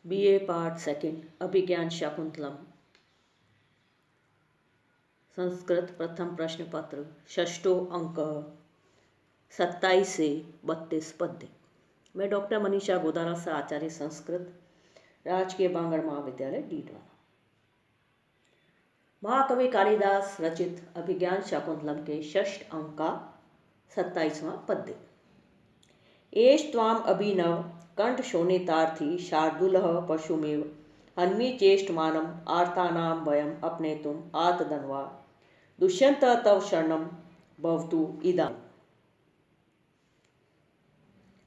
BA part second अभिज्ञान शाकुंतलम संस्कृत प्रथम प्रश्न पत्र षष्ठो अंक 27 से 32 पद्य। मैं डॉक्टर मनीषा गोदारा सा आचार्य संस्कृत राजकीय बांगड़ महाविद्यालय डीडवाना। महाकवि कालिदास रचित अभिज्ञान शाकुंतलम के षष्ठ अंक का 27वां पद्य। एष त्वाम अभिनव कंठ शोणितार्थी शार्दूलः पशुमेव हन्मी चेष्टमानम आर्तानां वयम अपनेतुम आतदन्वा दुष्यंत तव शरणम भवतु इदम्।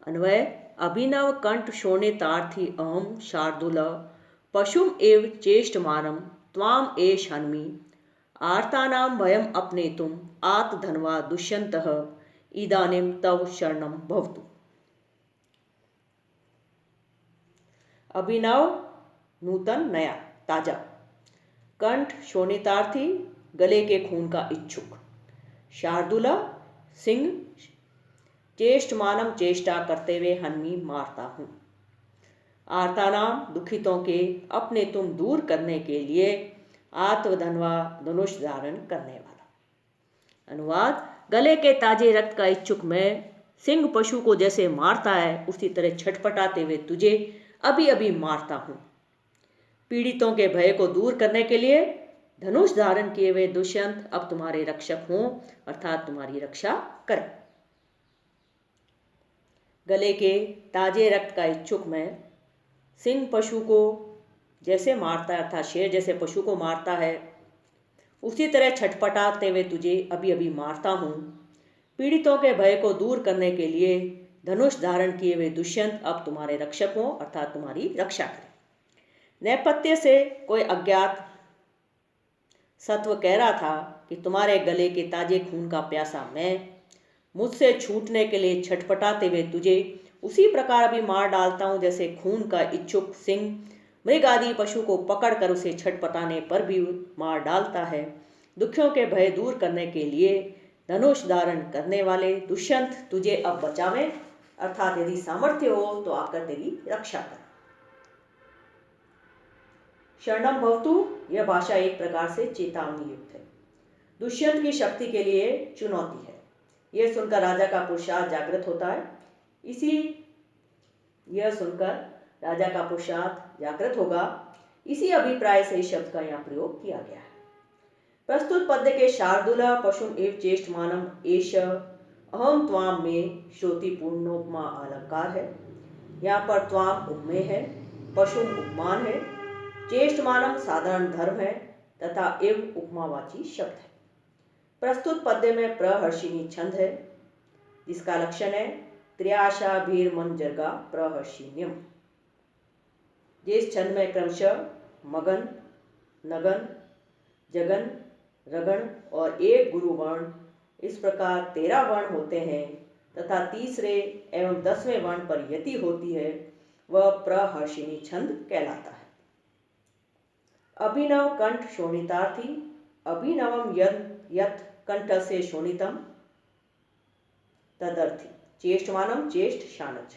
अन्वय अभिनव कंठ शोणितार्थी अहम शार्दूलः पशुम एव चेष्टमानम त्वाम एष हन्मी आर्तानां वयम अपनेतुम आतधन्वा दुष्यंतः इदानीं तव शरणम भवतु। अभिनव नूतन नया ताजा, कंठ शोणितार्थी गले के खून का इच्छुक, शार्दूला सिंह चेष्टमानम चेष्टा करते हुए हन्मी मारता हूँ, आर्तानाम दुखितों के अपने तुम दूर करने के लिए आत्मधनवा धनुष धारण करने वाला। अनुवाद गले के ताजे रक्त का इच्छुक मैं सिंह पशु को जैसे मारता है उसी तरह छटपटाते हुए तुझे अभी अभी मारता हूँ। पीड़ितों के भय को दूर करने के लिए धनुष धारण किए हुए दुष्यंत अब तुम्हारे रक्षक हों अर्थात तुम्हारी रक्षा करें। गले के ताजे रक्त का इच्छुक मैं सिंह पशु को जैसे मारता है अर्थात शेर जैसे पशु को मारता है उसी तरह छटपटाते हुए तुझे अभी अभी मारता हूँ। पीड़ितों के भय को दूर करने के लिए धनुष धारण किए हुए दुष्यंत अब तुम्हारे रक्षक हों अर्थात तुम्हारी रक्षा करें। नेपथ्य से कोई अज्ञात सत्व कह रहा था कि तुम्हारे गले के ताजे खून का प्यासा मैं मुझसे छूटने के लिए छटपटाते हुए तुझे उसी प्रकार भी मार डालता हूँ जैसे खून का इच्छुक सिंह मृग आदि पशु को पकड़कर उसे छटपटाने पर भी मार डालता है। दुखियों के भय दूर करने के लिए धनुष धारण करने वाले दुष्यंत तुझे अब बचावे अर्थात यदि सामर्थ्य हो तो आकर तेरी रक्षा कर। शरणम भवतु यह भाषा एक प्रकार से चेतावनी युक्त है, दुष्यंत की शक्ति के लिए चुनौती है। यह सुनकर राजा का पुरुषार्थ जागृत होता है। यह सुनकर राजा का पुरुषार्थ जागृत होगा, इसी अभिप्राय से इस शब्द का यहाँ प्रयोग किया गया है। प्रस्तुत पद्य के शार्दूला पशुम एव चेष्टमानम एष अहम त्वाम में श्रुति पूर्णोपमा अलंकार है। यहाँ पर त्वाम उपमेय है, पशुम उपमान है, चेष्टमानम साधारण धर्म है तथा एव उपमावाची शब्द है। प्रस्तुत पद्य में प्रहर्षिणी छंद है जिसका लक्षण है त्र्याशा भीर मन जर्गा प्रहर्षिण्यम। जिस छंद में क्रमशः मगन, नगन, जगन, रगण और एक गुरु वर्ण इस प्रकार 13 वर्ण होते हैं तथा तीसरे एवं 10वें वर्ण पर यति होती है वह प्रहर्षिणी छंद कहलाता है। अभिनव कंठ शोणितार्थी, अभिनवम यत् कंठ से शोणितम तदर्थी, चेष्टमानम चेष्ट शानच,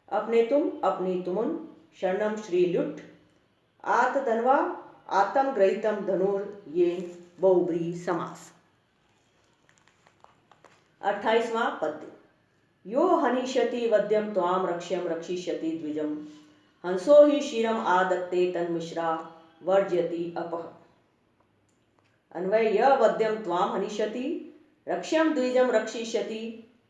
अपने तुम अपनी तुमुन, शरणम श्री लुट, आतधन्वा आत्म ग्रहितम धनुर ये बहुब्री समास। 28वां पद्य। यो हनिष्यति वद्यम त्वाम रक्ष्यम रक्षिष्यति द्विजम हंसो ही क्षीरम आदत्ते तन्मिश्रा वर्जयति अपः। अन्वय यह वद्यम त्वाम हनिष्यति रक्ष्यम द्विजम रक्षिष्यति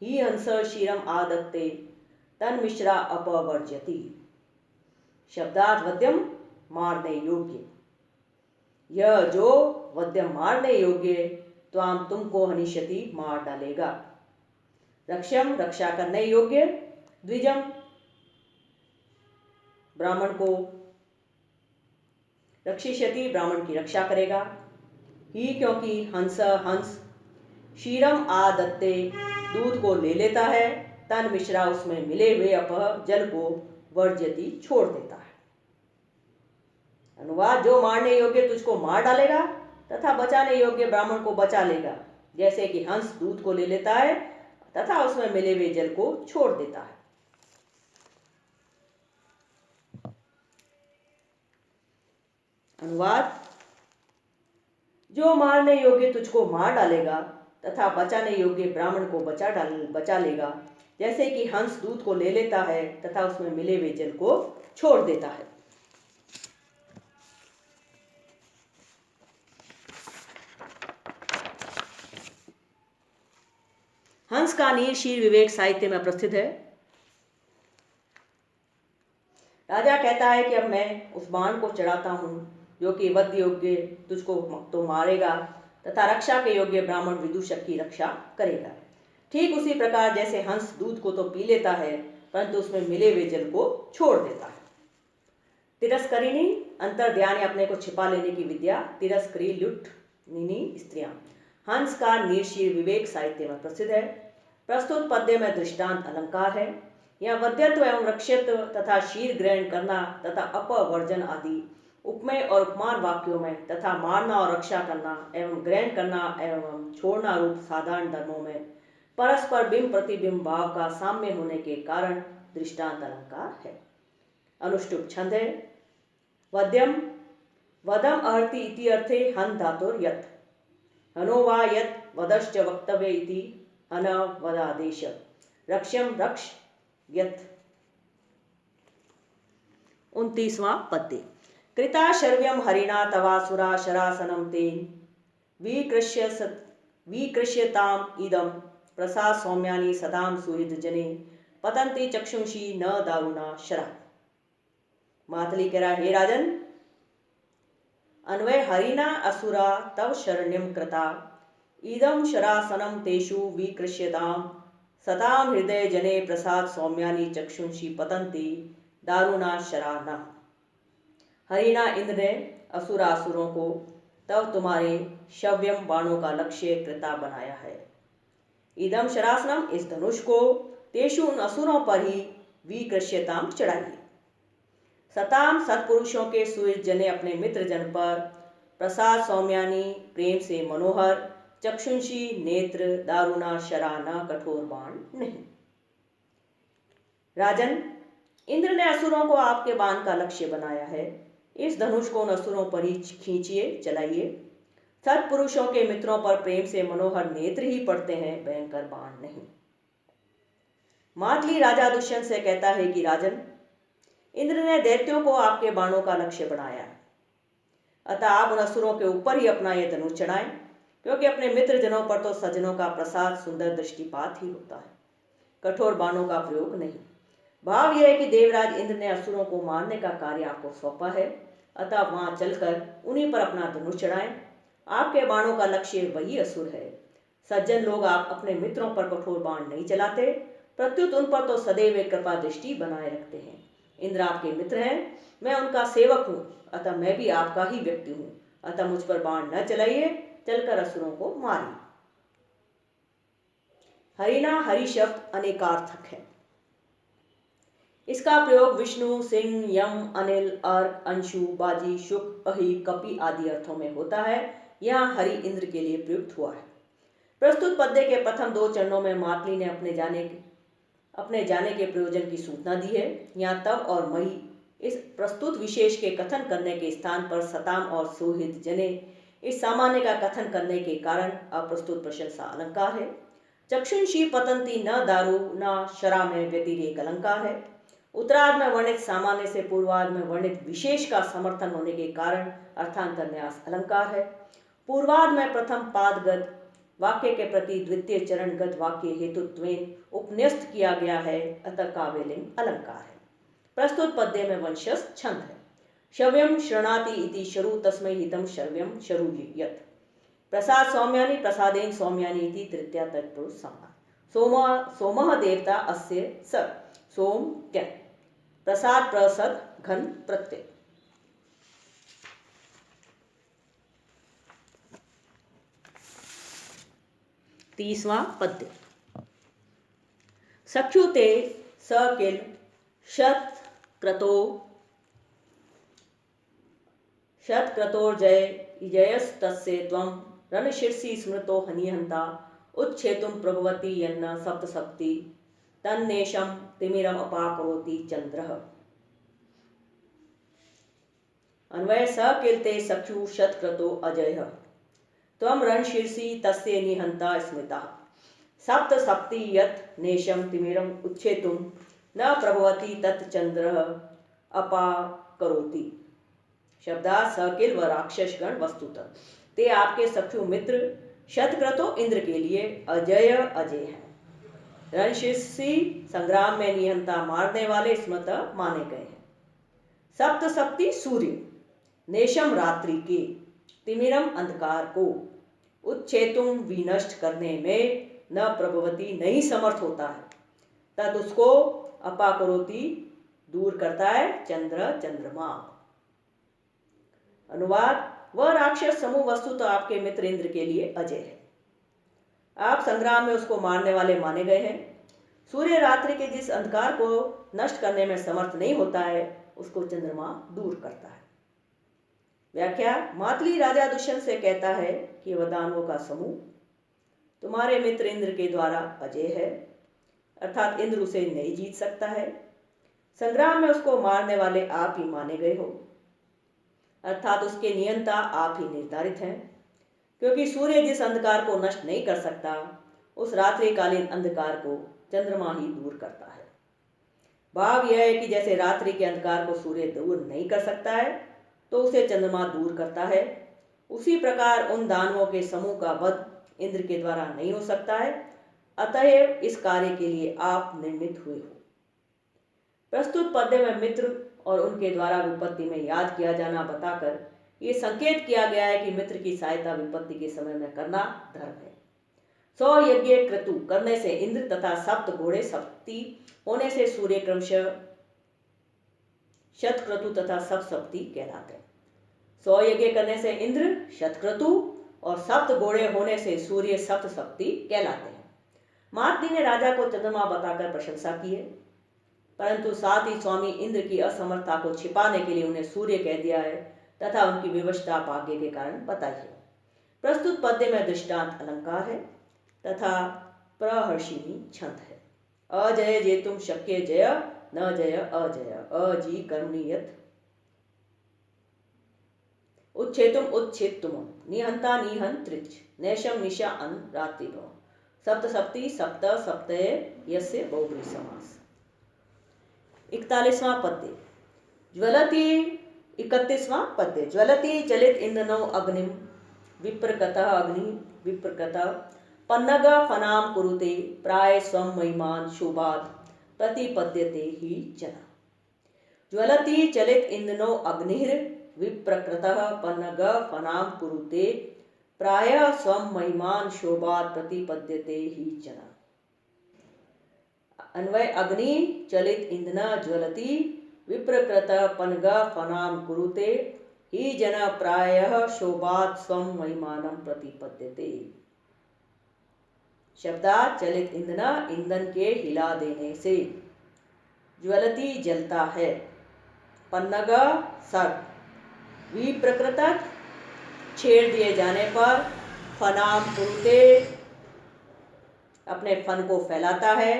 ही हंस क्षीरम आदत्ते तन्मिश्रा अपवर्जयति। शब्दार्थ वद्यम मारने योग्य, यह जो वद्यम मारने योग्य त्वाम तुमको हनिष्यति मार डालेगा, रक्षम रक्षा करने योग्य, द्विजम ब्राह्मण को, रक्षिष्यति ब्राह्मण की रक्षा करेगा, ही क्योंकि हंस हंस, क्षीरम आदत्ते दूध को ले लेता है, तन मिश्रा उसमें मिले हुए अपह जल को वर्जयति छोड़ देता है। अनुवाद जो मारने योग्य तुझको मार डालेगा तथा बचाने योग्य ब्राह्मण को बचा लेगा, जैसे कि हंस दूध को ले लेता है तथा उसमें मिले हुए जल को छोड़ देता है। अनुवाद: जो मारने योग्य तुझको मार डालेगा तथा बचाने योग्य ब्राह्मण को बचा लेगा, जैसे कि हंस दूध को ले लेता है तथा उसमें मिले हुए जल को छोड़ देता है। हंस का नीर शीर विवेक साहित्य में प्रसिद्ध है। राजा कहता है कि अब मैं उस बाण को चढ़ाता हूँ जो कि वध योग्य तुझको तो मारेगा तथा रक्षा के योग्य ब्राह्मण विदूषक की रक्षा करेगा। ठीक उसी प्रकार जैसे हंस दूध को तो पी लेता है परंतु उसमें मिले हुए जल को छोड़ देता है। तिरस्करिणी अंतर्ध्यान अपने को छिपा लेने की विद्या, तिरस्करी लुट्टनिनी स्त्रियां। हंस का नीरशीर विवेक साहित्य में प्रसिद्ध है। प्रस्तुत पद्य में दृष्टांत अलंकार है। यह वध्यत्व एवं रक्षित्व तथा शीर ग्रहण करना तथा अपवर्जन आदि उपमेय और उपमान वाक्यों में तथा मारना और रक्षा करना एवं ग्रहण करना एवं छोड़ना रूप साधारण धर्मों में परस्पर बिंब प्रतिबिंब भाव का साम्य होने के कारण दृष्टांत अलंकार है। अनुष्टुप छंद है। वद्यम वदम अर्ति इति अर्थे हन धातुर यत् हनो वा यत् वदश्च वक्तव्य इति अनवदादेश रक्ष्यम रक्ष यत्। 29वां पद्य। कृता शर्व्यम हरिणा तवासुरा शरासनम तेन विकृष्यताम इदम प्रसाद सौम्यानि सदाम सुहृद जने पतंति चक्षुंषि न दारुणा शरा। मातली कह रहा, हे राजन, अन्वय हरिणा असुरा तव शरण्यम कृता इदम शरासनम तेषु विकृष्यताम सताम हृदय जने प्रसाद सौम्यानि चक्षुंषि पतंति दारुणा शरा न। हरिणा इंद्र ने असुरासुरों को तब तुम्हारे शव्यम बाणों का लक्ष्य कृता बनाया है। इदम शरासनम इस धनुष को तेषु उन असुरों पर ही विकृष्यताम चढ़ाइए। सताम सत्पुरुषों के सुहृद जने अपने मित्र जन पर प्रसाद सौम्यानि प्रेम से मनोहर चक्षुंषी नेत्र दारुणा शरा न कठोर बाण नहीं। राजन, इंद्र ने असुरों को आपके बाण का लक्ष्य बनाया है। इस धनुष को उन असुरों पर ही खींचिए, चलाइए। सत्पुरुषों के मित्रों पर प्रेम से मनोहर नेत्र ही पड़ते हैं, भयंकर बाण नहीं। मातली राजा दुष्यंत से कहता है कि राजन, इंद्र ने दैत्यों को आपके बाणों का लक्ष्य बनाया है, अतः आप उन असुरों के ऊपर ही अपना यह धनुष चढ़ाएं, क्योंकि अपने मित्र जनों पर तो सज्जनों का प्रसाद सुंदर दृष्टिपात ही होता है, कठोर बाणों का प्रयोग नहीं। भाव यह है कि देवराज इंद्र ने असुरों को मारने का कार्य आपको सौंपा है, अतः वहां चलकर उन्हीं पर अपना धनुष चढ़ाएं। आपके बाणों का लक्ष्य वही असुर है। सज्जन लोग आप अपने मित्रों पर कठोर बाण नहीं चलाते, प्रत्युत उन पर तो सदैव कृपा दृष्टि बनाए रखते हैं। इंद्र आपके मित्र हैं, मैं उनका सेवक हूँ, अतः मैं भी आपका ही व्यक्ति हूँ, अतः मुझ पर बाण न चलाइए, चलकर असुरों को मारिए। हरिणा हरि शब्द अनेकार्थक है। इसका प्रयोग विष्णु, सिंह, यम, अनिल, अर्क, अंशु, बाजी, शुक, अहि, कपि आदि अर्थों में होता है। यहाँ हरि इंद्र के लिए प्रयुक्त हुआ है। प्रस्तुत पद्य के प्रथम 2 चरणों में मातली ने अपने जाने के प्रयोजन की सूचना दी है। यहाँ तव और मही इस प्रस्तुत विशेष के कथन करने के स्थान पर सताम और सुहृद जने इस सामान्य का कथन करने के कारण अप्रस्तुत प्रशंसा अलंकार है। चक्षुंषी पतंती न दारू न शरा में व्यतिरेक अलंकार है। उत्तरार्ध में वर्णित सामान्य से पूर्वार्ध में वर्णित विशेष का समर्थन होने के कारण अर्थांतर न्यास अलंकार है। पूर्वार्ध में प्रथम पादगत वाक्य के प्रति द्वितीय चरणगत वाक्य हेतुत्वेन उपन्यस्त किया गया है, अतः काव्यलिंग अलंकार है। प्रस्तुत पद्य में वंशज छंद है। शव्यम शृणाति इति शरु तस्मै हितम शर्व्यम शरु यत्। प्रसाद सौम्यानि प्रसादेन सौम्यानि इति तृतीया तत्पुरुष समास। सोमः देवता अस्य स सोम क्या प्रसाद प्रसद घन प्रत्यय। 30वां पद्य। सख्युते स किल शतक्रतोर्जयस्तस्य त्वं रणशीर्षि स्मृतो हनिहन्ता उच्छेतुं प्रभवति यन्न सप्तसप्ति तन्नेशं तिमिरमपाकरोति चन्द्रः। अन्वय स किलते सख्यु शतक्रतो अजय त्वं रणशीर्षि तस्य निहंता स्मृता सप्त सप्ति यत् नेशम तिमिरम उच्छेतुम न प्रभवति तत् चंद्र अपा करोति। शब्दार्थ सकिल व राक्षसगण वस्तुतः ते आपके सख्यु मित्र शतक्रतो इंद्र के लिए अजय अजय हैं। रणशीर्षि संग्राम में निहंता मारने वाले स्मृतः माने गए हैं। सप्त सप्ति सूर्य, नेशम रात्रि के, तिमिरम अंधकार को, उच्छेतुम विनष्ट करने में, न प्रभवती नहीं समर्थ होता है, तद उसको अपाकरोति दूर करता है चंद्र चंद्रमा। अनुवाद वह राक्षस समूह वस्तु तो आपके मित्र इंद्र के लिए अजय है। आप संग्राम में उसको मारने वाले माने गए हैं। सूर्य रात्रि के जिस अंधकार को नष्ट करने में समर्थ नहीं होता है उसको चंद्रमा दूर करता है। व्याख्या मातली राजा दुष्यंत से कहता है कि वह दानवों का समूह तुम्हारे मित्र इंद्र के द्वारा अजय है, अर्थात इंद्र उसे नहीं जीत सकता है। संग्राम में उसको मारने वाले आप ही माने गए हो, अर्थात उसके नियंता आप ही निर्धारित हैं, क्योंकि सूर्य जिस अंधकार को नष्ट नहीं कर सकता उस रात्रिकालीन अंधकार को चंद्रमा ही दूर करता है। भाव यह है कि जैसे रात्रि के अंधकार को सूर्य दूर नहीं कर सकता है तो उसे चंद्रमा दूर करता है, उसी प्रकार उन दानवों के समूह का वध इंद्र के द्वारा नहीं हो सकता है, अतएव इस कार्य के लिए आप निर्मित हुए हो। प्रस्तुत पद्य में मित्र और उनके द्वारा विपत्ति में याद किया जाना बताकर ये संकेत किया गया है कि मित्र की सहायता विपत्ति के समय में करना धर्म है। 100 यज्ञ क्रतु करने से इंद्र तथा सप्त घोड़े सप्ति होने से सूर्य क्रमशः शतक्रतु तथा सप्तसप्ति कहलाते हैं। 100 यज्ञ करने से इंद्र शतक्रतु और सप्त घोड़े होने से सूर्य सप्तसप्ति कहलाते हैं। मातली ने राजा को चंद्रमा बताकर प्रशंसा की है, परंतु साथ ही स्वामी इंद्र की असमर्थता को छिपाने के लिए उन्हें सूर्य कह दिया है तथा उनकी विवशता भाग्य के कारण बताई है। प्रस्तुत पद्य में दृष्टांत अलंकार है तथा प्रहर्षिणी छंद है। अजय जेतुम शक्य जय न जय अजय अजी कर्मणीयत उच्छेतुम उच्छेत्तुम निहंता निहंत्रिच नैशम निशा अन रात्रिभव सप्त सप्ति सप्त सप्तये यस्य बहुब्री समास। 41वां पद्य ज्वलति 31वां पद्य ज्वलति चलित इंद्रनो अग्निम विप्रकतः अग्नि विप्रकतः पन्नग फनाम कुरुते प्राय स्वम महिमान शोभात प्रतिपद्यते ही जना। ज्वलति चलित इंद्रनो अग्निर विप्रकृतः पन्नग फनाम कुरुते प्राय स्वम महिमान शोभात प्रतिपद्यते ही जना। अन्वय अग्नि चलित इंधन ज्वलति विप्रकृत पनग फनाम कुरुते ही जन प्रायः शोभात स्वम महिमानम प्रतिपद्यते। शब्दार्थ चलित इंधन ईंधन के हिला देने से, ज्वलति जलता है, पन्नग सर्प, विप्रकृत छेड़ दिए जाने पर, फनाम कुरुते अपने फन को फैलाता है,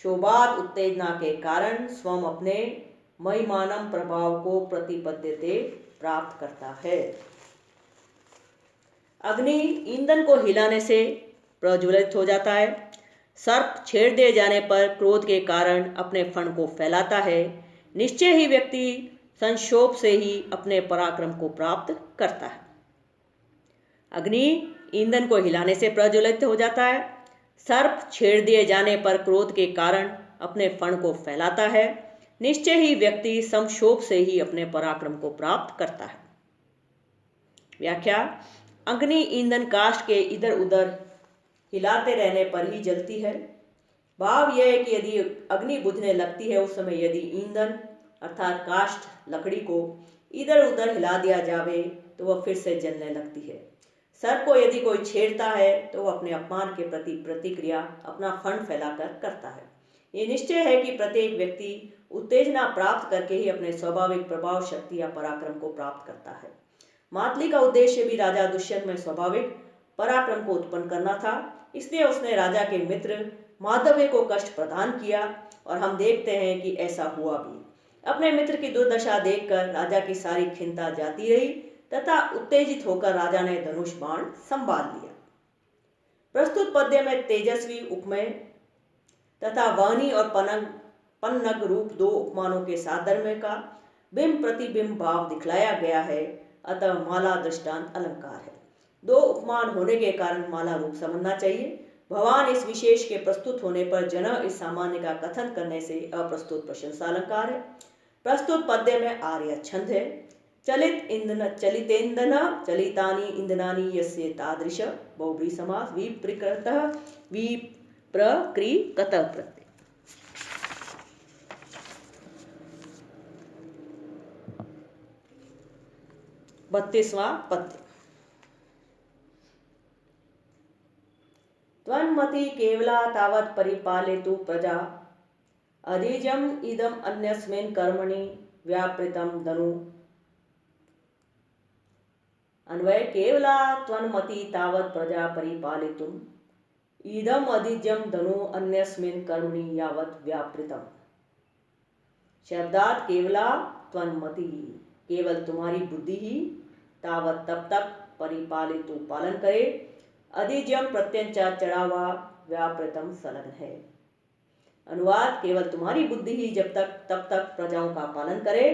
शोभात उत्तेजना के कारण स्वम अपने महिमानम प्रभाव को प्रतिपद्यते प्राप्त करता है। अग्नि ईंधन को हिलाने से प्रज्वलित हो जाता है, सर्प छेड़ दिए जाने पर क्रोध के कारण अपने फन को फैलाता है, निश्चय ही व्यक्ति संक्षोभ से ही अपने पराक्रम को प्राप्त करता है। अग्नि ईंधन को हिलाने से प्रज्वलित हो जाता है, सर्प छेड़ दिए जाने पर क्रोध के कारण अपने फण को फैलाता है, निश्चय ही व्यक्ति संक्षोभ से ही अपने पराक्रम को प्राप्त करता है। व्याख्या अग्नि ईंधन काष्ठ के इधर उधर हिलाते रहने पर ही जलती है। भाव यह है कि यदि अग्नि बुझने लगती है उस समय यदि ईंधन अर्थात काष्ठ लकड़ी को इधर उधर हिला दिया जावे तो वह फिर से जलने लगती है। सर्प को यदि कोई छेड़ता है तो वह अपने अपमान के प्रति प्रतिक्रिया अपना फंड फैलाकर करता है। ये निश्चय है कि प्रत्येक व्यक्ति उत्तेजना प्राप्त करके ही अपने स्वाभाविक प्रभाव शक्ति या पराक्रम को प्राप्त करता है। मातली का उद्देश्य भी राजा दुष्यंत में स्वाभाविक पराक्रम को उत्पन्न करना था, इसलिए उसने राजा के मित्र माधव्य को कष्ट प्रदान किया और हम देखते हैं कि ऐसा हुआ भी। अपने मित्र की दुर्दशा देखकर राजा की सारी खिन्नता जाती रही तथा उत्तेजित होकर राजा ने धनुष बाण संभाल लिया। प्रस्तुत पद्य में तेजस्वी उपमेय तथा वहनी और पन्नग रूप दो उपमानों के साधर्म्य का बिंब प्रतिबिंब भाव दिखलाया गया है, अतः माला दृष्टांत अलंकार है। दो उपमान होने के कारण माला रूप समझना चाहिए। भगवान इस विशेष के प्रस्तुत होने पर जन इस सामान्य का कथन करने से अप्रस्तुत प्रशंसा अलंकार है। प्रस्तुत पद्य में आर्य छंद है। चलितेन्दन चलितानि इंधनानि यस्य तादृश बहुब्री समास विप्रकृतः विप्रकृतः प्रत्यय। 32वां पद्य। त्वन्मति केवला तावत् परिपालयतु प्रजा अधिजम् इदम् अन्यस्मिन् कर्मणि व्यापृतं धनु। अन्वय केवला त्वन्मति तावत् प्रजा परिपालितुम् इदम् अधिजम् धनु अन्यस्मिन् कर्मणि यावत् व्यापृतम्। शब्दार्थ केवला त्वन्मति केवल तुम्हारी बुद्धि ही तावत तब तक परिपालितु पालन करे, अधिजम प्रत्यंचा चढ़ा हुआ व्यापृतम संलग्न है। अनुवाद केवल तुम्हारी बुद्धि ही जब तक तब तक प्रजाओं का पालन करे,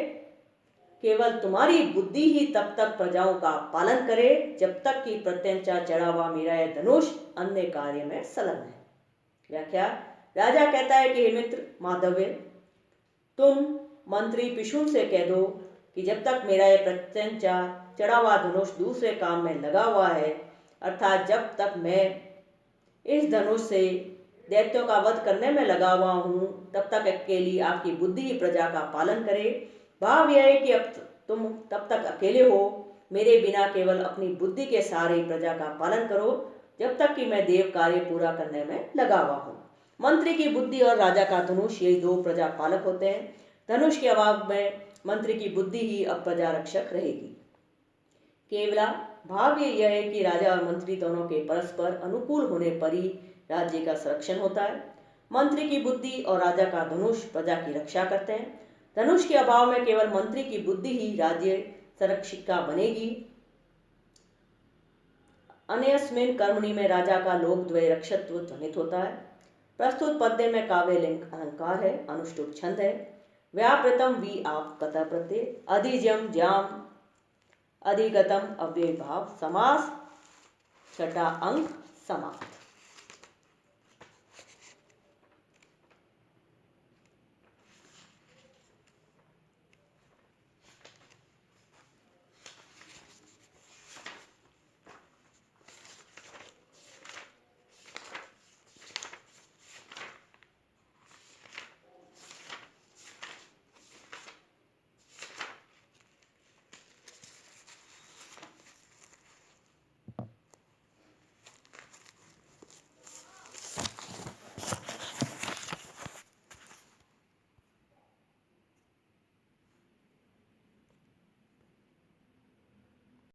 केवल तुम्हारी बुद्धि ही तब तक प्रजाओं का पालन करे जब तक कि प्रत्यंचा चढ़ा हुआ मेरा यह धनुष अन्य कार्य में संलग्न है। व्याख्या। राजा कहता है कि हे मित्र माधव्य, तुम मंत्री पिशुन से कह दो कि जब तक मेरा यह प्रत्यंचा चढ़ा हुआ धनुष दूसरे काम में लगा हुआ है, अर्थात जब तक मैं इस धनुष से दैत्यों का वध करने में लगा हुआ हूँ, तब तक अकेली आपकी बुद्धि ही प्रजा का पालन करे। भाव यह है कि अब तुम तब तक अकेले हो, मेरे बिना केवल अपनी बुद्धि के सहारे प्रजा का पालन करो जब तक कि मैं देव कार्य पूरा करने में लगा हुआ हूँ। मंत्री की बुद्धि और राजा का धनुष, यही दो प्रजा पालक होते हैं। धनुष के अभाव में मंत्री की बुद्धि ही अब प्रजा रक्षक रहेगी। केवला भाव यह है कि राजा और मंत्री दोनों के परस्पर अनुकूल होने पर ही राज्य का संरक्षण होता है। मंत्री की बुद्धि और राजा का धनुष प्रजा की रक्षा करते हैं। धनुष के अभाव में केवल मंत्री की बुद्धि ही राज्य संरक्षिका बनेगी। अन्यस्मिन् कर्मणि में राजा का लोकद्वय रक्षत्व ध्वनित होता है। प्रस्तुत पद्य में काव्यलिंग अलंकार है, अनुष्टुप छंद है। व्यापृतम वी आप कतः प्रत्यय, अधिजम ज्याम अधिगतम अव्यय भाव समास, छठा अंक समाप्त।